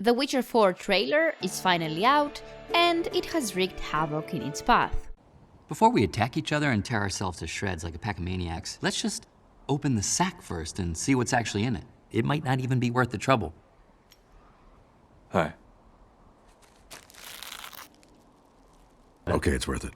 The Witcher 4 trailer is finally out, and it has wreaked havoc in its path. Before we attack each other and tear ourselves to shreds like a pack of maniacs, let's just open the sack first and see what's actually in it. It might not even be worth the trouble. Hi. Okay, it's worth it.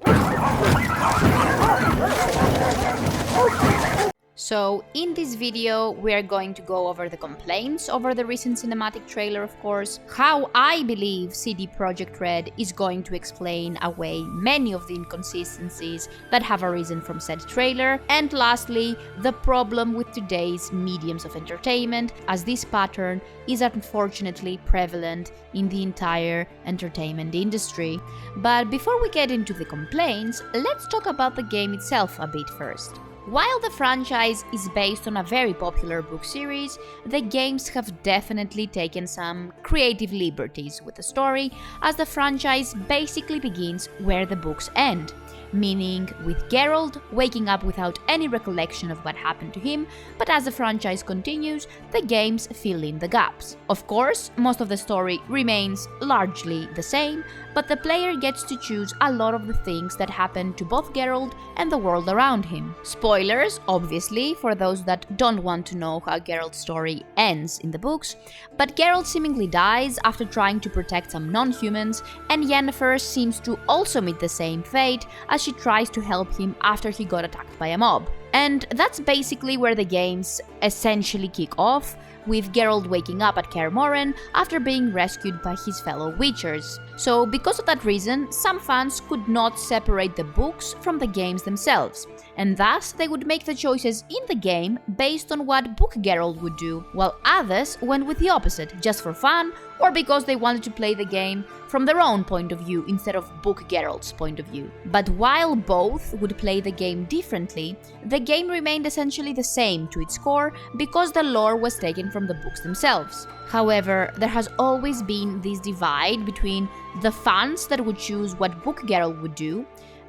So, in this video, we are going to go over the complaints over the recent cinematic trailer, of course, how I believe CD Projekt Red is going to explain away many of the inconsistencies that have arisen from said trailer, and lastly, the problem with today's mediums of entertainment, as this pattern is unfortunately prevalent in the entire entertainment industry. But before we get into the complaints, let's talk about the game itself a bit first. While the franchise is based on a very popular book series, the games have definitely taken some creative liberties with the story, as the franchise basically begins where the books end, meaning with Geralt waking up without any recollection of what happened to him, but as the franchise continues, the games fill in the gaps. Of course, most of the story remains largely the same, but the player gets to choose a lot of the things that happen to both Geralt and the world around him. Spoilers, obviously, for those that don't want to know how Geralt's story ends in the books, but Geralt seemingly dies after trying to protect some non-humans, and Yennefer seems to also meet the same fate as she tries to help him after he got attacked by a mob. And that's basically where the games essentially kick off, with Geralt waking up at Kaer Morhen after being rescued by his fellow Witchers. So because of that reason, some fans could not separate the books from the games themselves, and thus they would make the choices in the game based on what book Geralt would do, while others went with the opposite, just for fun, or because they wanted to play the game from their own point of view instead of book Geralt's point of view. But while both would play the game differently, the game remained essentially the same to its core because the lore was taken from the books themselves. However, there has always been this divide between the fans that would choose what book Geralt would do,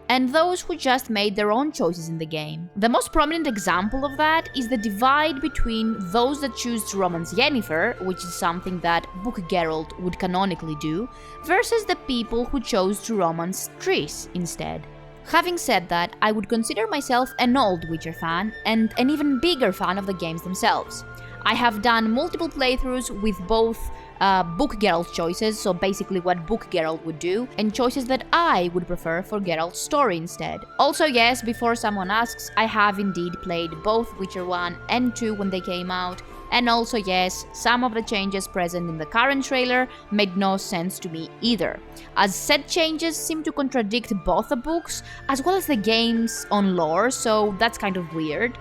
and those who just made their own choices in the game. The most prominent example of that is the divide between those that choose to romance Yennefer, which is something that book Geralt would canonically do, versus the people who chose to romance Triss instead. Having said that, I would consider myself an old Witcher fan, and an even bigger fan of the games themselves. I have done multiple playthroughs with both book Geralt choices, so basically what book Geralt would do, and choices that I would prefer for Geralt's story instead. Also, yes, before someone asks, I have indeed played both Witcher 1 and 2 when they came out, and also yes, some of the changes present in the current trailer made no sense to me either, as said changes seem to contradict both the books as well as the game's own lore, so that's kind of weird.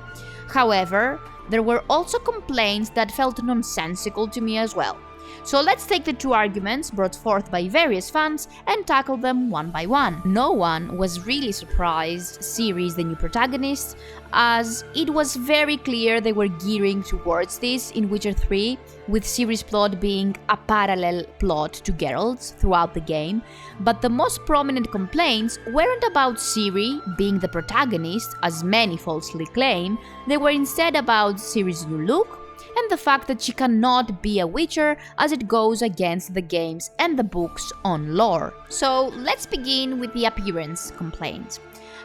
However, there were also complaints that felt nonsensical to me as well. So let's take the two arguments brought forth by various fans and tackle them one by one. No one was really surprised Ciri is the new protagonist, as it was very clear they were gearing towards this in Witcher 3, with Ciri's plot being a parallel plot to Geralt's throughout the game, but the most prominent complaints weren't about Ciri being the protagonist, as many falsely claim. They were instead about Ciri's new look, and the fact that she cannot be a Witcher, as it goes against the games and the books' own lore. So let's begin with the appearance complaints.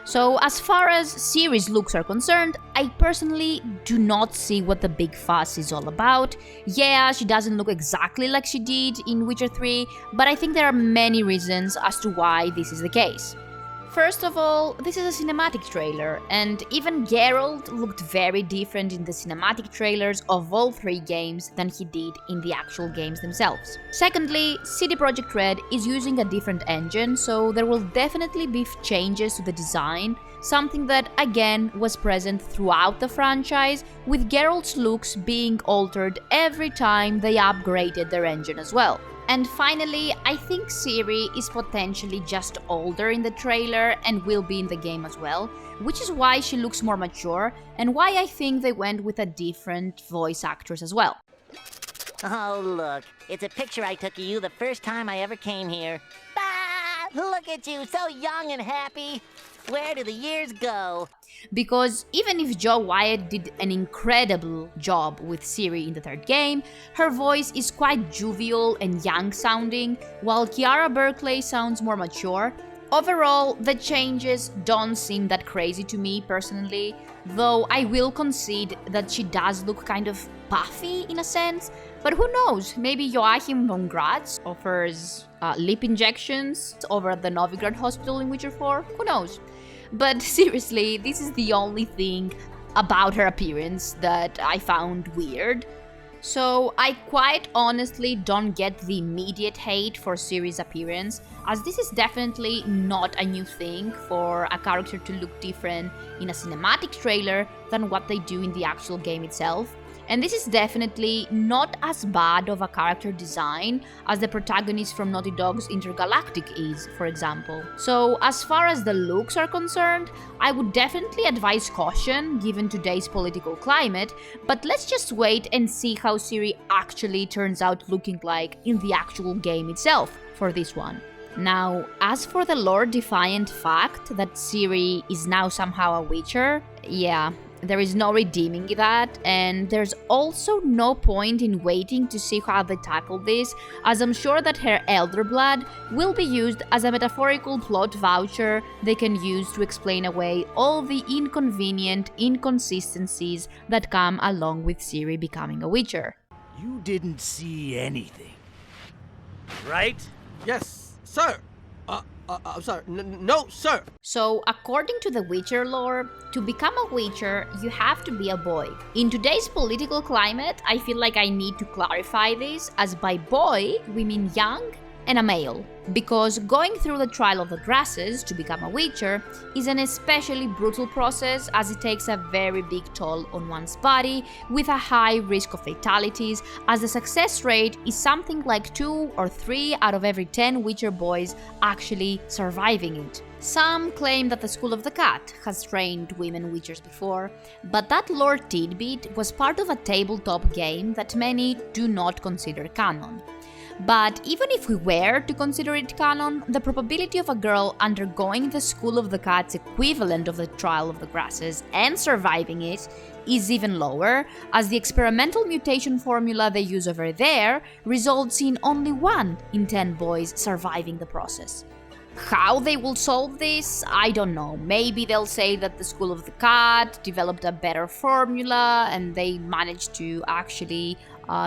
So as far as Ciri's looks are concerned, I personally do not see what the big fuss is all about. Yeah, she doesn't look exactly like she did in Witcher 3, but I think there are many reasons as to why this is the case. First of all, this is a cinematic trailer, and even Geralt looked very different in the cinematic trailers of all three games than he did in the actual games themselves. Secondly, CD Projekt Red is using a different engine, so there will definitely be changes to the design, something that again was present throughout the franchise, with Geralt's looks being altered every time they upgraded their engine as well. And finally, I think Ciri is potentially just older in the trailer and will be in the game as well, which is why she looks more mature and why I think they went with a different voice actress as well. Oh, look, it's a picture I took of you the first time I ever came here. Ah! Look at you, so young and happy. Where do the years go? Because even if Joe Wyatt did an incredible job with Ciri in the third game, her voice is quite jovial and young sounding, while Kiara Berkeley sounds more mature. Overall, the changes don't seem that crazy to me personally, though I will concede that she does look kind of puffy in a sense. But who knows, maybe Joachim von Graz offers lip injections over at the Novigrad Hospital in Witcher 4, who knows? But seriously, this is the only thing about her appearance that I found weird. So I quite honestly don't get the immediate hate for Ciri's appearance, as this is definitely not a new thing for a character to look different in a cinematic trailer than what they do in the actual game itself. And this is definitely not as bad of a character design as the protagonist from Naughty Dog's Intergalactic is, for example. So as far as the looks are concerned, I would definitely advise caution given today's political climate, but let's just wait and see how Ciri actually turns out looking like in the actual game itself for this one. Now, as for the lore-defiant fact that Ciri is now somehow a Witcher, yeah, there is no redeeming that, and there's also no point in waiting to see how they tackle this, as I'm sure that her elder blood will be used as a metaphorical plot voucher they can use to explain away all the inconvenient inconsistencies that come along with Ciri becoming a Witcher. You didn't see anything, right? Yes, sir. I'm sorry. No, sir. So, according to the Witcher lore, to become a Witcher, you have to be a boy. In today's political climate, I feel like I need to clarify this, as by boy, we mean young and a male. Because going through the trial of the grasses to become a Witcher is an especially brutal process, as it takes a very big toll on one's body, with a high risk of fatalities, as the success rate is something like 2 or 3 out of every 10 Witcher boys actually surviving it. Some claim that the School of the Cat has trained women Witchers before, but that lore tidbit was part of a tabletop game that many do not consider canon. But even if we were to consider it canon, the probability of a girl undergoing the School of the Cat's equivalent of the Trial of the Grasses and surviving it is even lower, as the experimental mutation formula they use over there results in only 1 in 10 boys surviving the process. How they will solve this, I don't know. Maybe they'll say that the School of the Cat developed a better formula and they managed to actually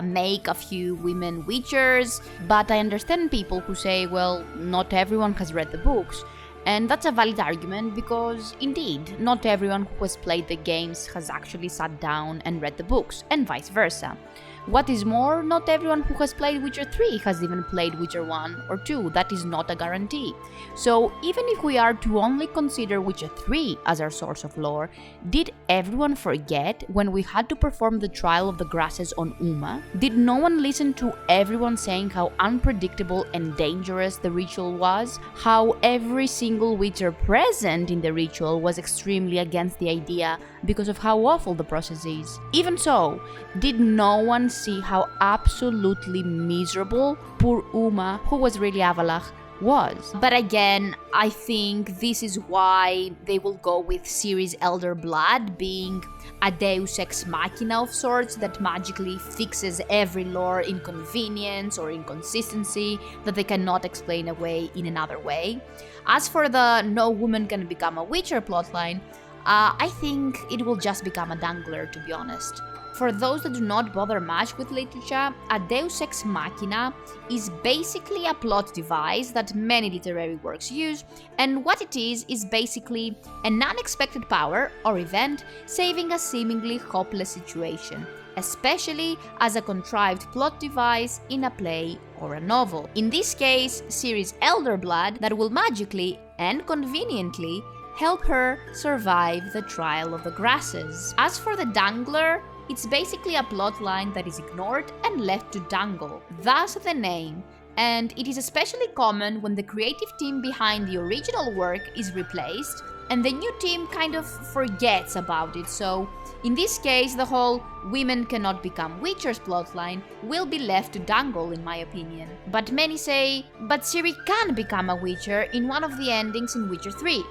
make a few women Witchers, but I understand people who say, well, not everyone has read the books. And that's a valid argument because, indeed, not everyone who has played the games has actually sat down and read the books, and vice versa. What is more, not everyone who has played Witcher 3 has even played Witcher 1 or 2, that is not a guarantee. So even if we are to only consider Witcher 3 as our source of lore, did everyone forget when we had to perform the Trial of the Grasses on Uma? Did no one listen to everyone saying how unpredictable and dangerous the ritual was? How every single Witcher present in the ritual was extremely against the idea because of how awful the process is? Even so, did no one see how absolutely miserable poor Uma, who was really Avalach, was? But again, I think this is why they will go with Ciri's elder blood being a deus ex machina of sorts that magically fixes every lore inconvenience or inconsistency that they cannot explain away in another way. As for the no woman can become a Witcher plotline, I think it will just become a dangler, to be honest. For those that do not bother much with literature, a deus ex machina is basically a plot device that many literary works use, and what it is basically an unexpected power or event saving a seemingly hopeless situation, especially as a contrived plot device in a play or a novel. In this case, Ciri's elder blood that will magically and conveniently help her survive the Trial of the Grasses. As for the Dangler, it's basically a plotline that is ignored and left to dangle, thus the name, and it is especially common when the creative team behind the original work is replaced, and the new team kind of forgets about it. So in this case, the whole women cannot become Witchers plotline will be left to dangle, in my opinion. But many say, but Ciri can become a Witcher in one of the endings in Witcher 3.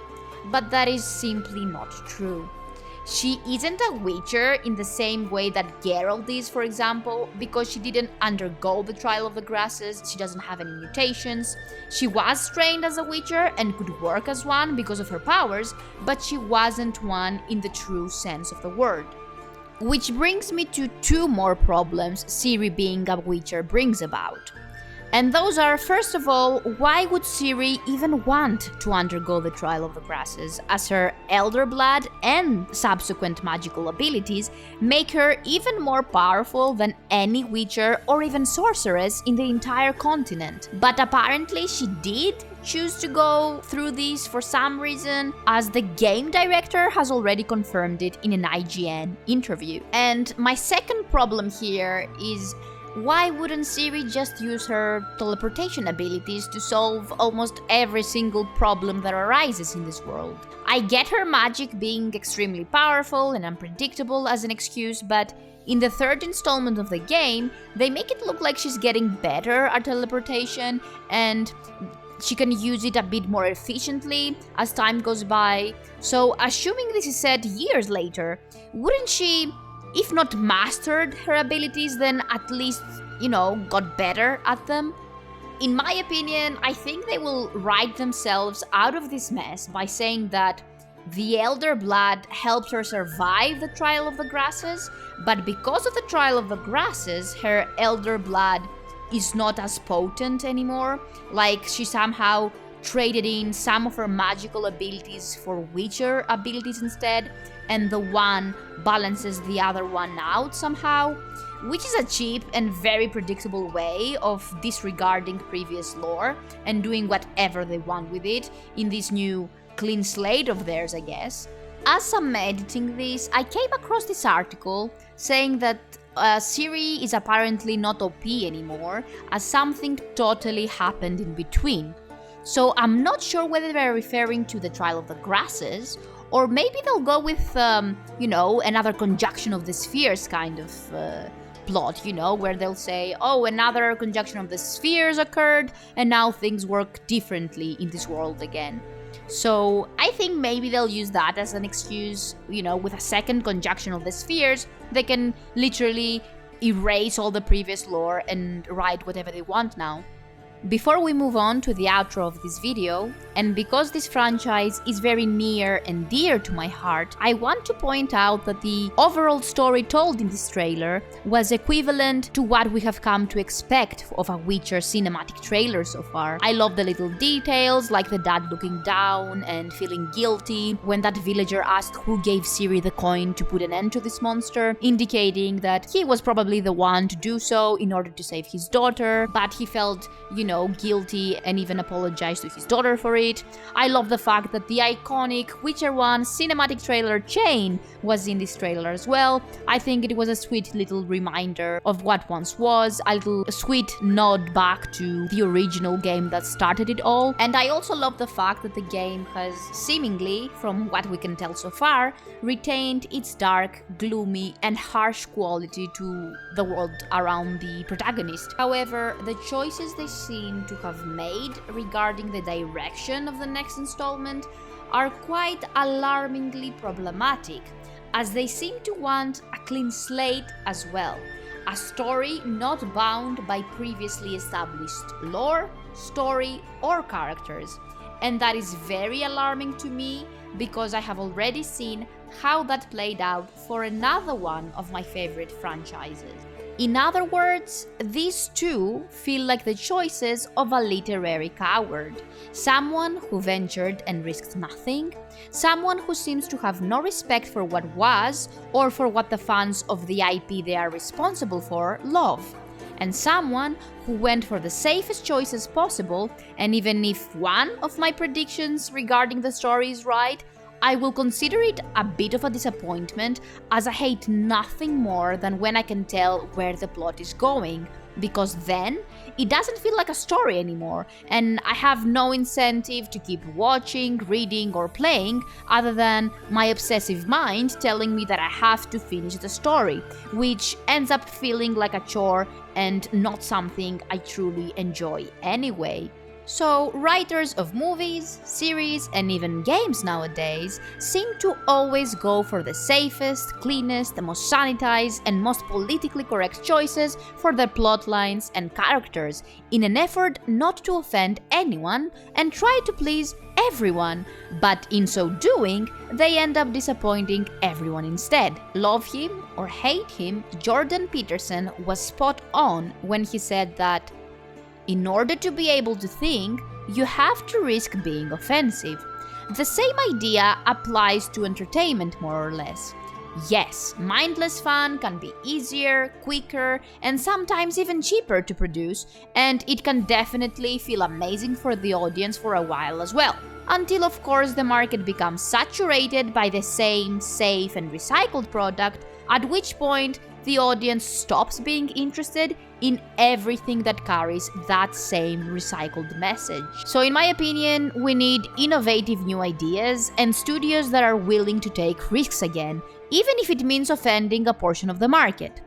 But that is simply not true. She isn't a Witcher in the same way that Geralt is, for example, because she didn't undergo the Trial of the Grasses, she doesn't have any mutations. She was trained as a Witcher and could work as one because of her powers, but she wasn't one in the true sense of the word. Which brings me to two more problems Ciri being a Witcher brings about. And those are, first of all, why would Ciri even want to undergo the Trial of the Grasses, as her elder blood and subsequent magical abilities make her even more powerful than any Witcher or even sorceress in the entire continent. But apparently she did choose to go through this for some reason, as the game director has already confirmed it in an IGN interview. And my second problem here is, why wouldn't Ciri just use her teleportation abilities to solve almost every single problem that arises in this world? I get her magic being extremely powerful and unpredictable as an excuse, but in the third installment of the game, they make it look like she's getting better at teleportation and she can use it a bit more efficiently as time goes by. So assuming this is said years later, wouldn't she, if not mastered her abilities, then at least, got better at them? In my opinion, I think they will write themselves out of this mess by saying that the Elder Blood helped her survive the Trial of the Grasses, but because of the Trial of the Grasses, her Elder Blood is not as potent anymore, like she somehow traded in some of her magical abilities for Witcher abilities instead, and the one balances the other one out somehow, which is a cheap and very predictable way of disregarding previous lore and doing whatever they want with it in this new clean slate of theirs, I guess. As I'm editing this, I came across this article saying that Ciri is apparently not OP anymore, as something totally happened in between. So I'm not sure whether they're referring to the Trial of the Grasses, or maybe they'll go with, another conjunction of the spheres kind of plot, where they'll say, oh, another conjunction of the spheres occurred, and now things work differently in this world again. So I think maybe they'll use that as an excuse, with a second conjunction of the spheres, they can literally erase all the previous lore and write whatever they want now. Before we move on to the outro of this video, and because this franchise is very near and dear to my heart, I want to point out that the overall story told in this trailer was equivalent to what we have come to expect of a Witcher cinematic trailer so far. I love the little details, like the dad looking down and feeling guilty when that villager asked who gave Ciri the coin to put an end to this monster, indicating that he was probably the one to do so in order to save his daughter, but he felt, guilty and even apologized to his daughter for it. I love the fact that the iconic Witcher 1 cinematic trailer chain was in this trailer as well. I think it was a sweet little reminder of what once was, a little sweet nod back to the original game that started it all. And I also love the fact that the game has seemingly, from what we can tell so far, retained its dark, gloomy, and harsh quality to the world around the protagonist. However, the choices they seem to have made regarding the direction of the next installment are quite alarmingly problematic, as they seem to want a clean slate as well, a story not bound by previously established lore, story, or characters. And that is very alarming to me, because I have already seen how that played out for another one of my favorite franchises. In other words, these two feel like the choices of a literary coward. Someone who ventured and risked nothing, someone who seems to have no respect for what was or for what the fans of the IP they are responsible for love, and someone who went for the safest choices possible, and even if one of my predictions regarding the story is right, I will consider it a bit of a disappointment, as I hate nothing more than when I can tell where the plot is going, because then it doesn't feel like a story anymore, and I have no incentive to keep watching, reading, or playing other than my obsessive mind telling me that I have to finish the story, which ends up feeling like a chore and not something I truly enjoy anyway. So, writers of movies, series, and even games nowadays seem to always go for the safest, cleanest, the most sanitized, and most politically correct choices for their plot lines and characters, in an effort not to offend anyone and try to please everyone, but in so doing, they end up disappointing everyone instead. Love him or hate him, Jordan Peterson was spot on when he said that in order to be able to think, you have to risk being offensive. The same idea applies to entertainment more or less. Yes, mindless fun can be easier, quicker, and sometimes even cheaper to produce, and it can definitely feel amazing for the audience for a while as well. Until, of course, the market becomes saturated by the same safe and recycled product, at which point the audience stops being interested in everything that carries that same recycled message. So in my opinion, we need innovative new ideas and studios that are willing to take risks again, even if it means offending a portion of the market.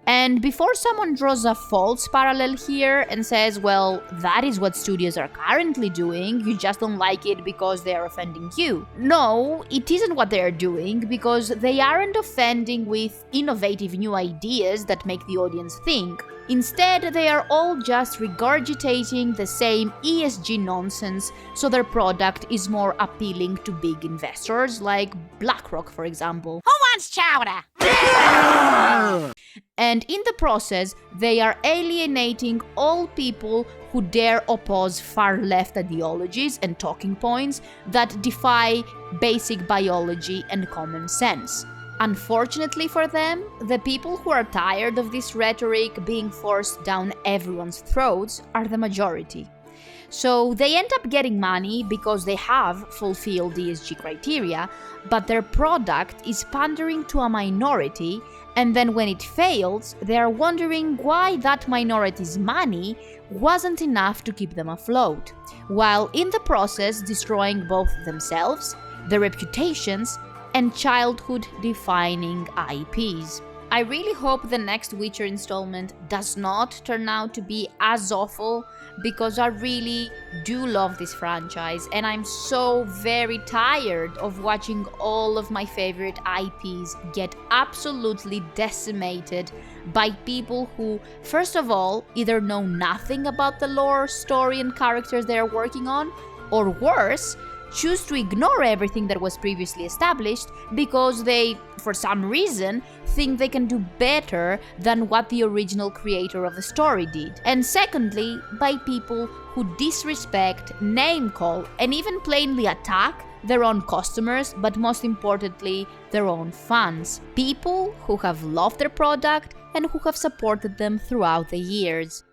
And before someone draws a false parallel here and says, well, that is what studios are currently doing, you just don't like it because they are offending you. No, it isn't what they are doing, because they aren't offending with innovative new ideas that make the audience think. Instead, they are all just regurgitating the same ESG nonsense, so their product is more appealing to big investors like BlackRock, for example. Who wants chowder? And in the process, they are alienating all people who dare oppose far-left ideologies and talking points that defy basic biology and common sense. Unfortunately for them, the people who are tired of this rhetoric being forced down everyone's throats are the majority. So they end up getting money because they have fulfilled ESG criteria, but their product is pandering to a minority, and then when it fails, they are wondering why that minority's money wasn't enough to keep them afloat, while in the process destroying both themselves, their reputations, and childhood-defining IPs. I really hope the next Witcher installment does not turn out to be as awful, because I really do love this franchise and I'm so very tired of watching all of my favorite IPs get absolutely decimated by people who, first of all, either know nothing about the lore, story, and characters they are working on, or worse, choose to ignore everything that was previously established because they, for some reason, think they can do better than what the original creator of the story did. And secondly, by people who disrespect, name-call, and even plainly attack their own customers, but most importantly, their own fans. People who have loved their product and who have supported them throughout the years.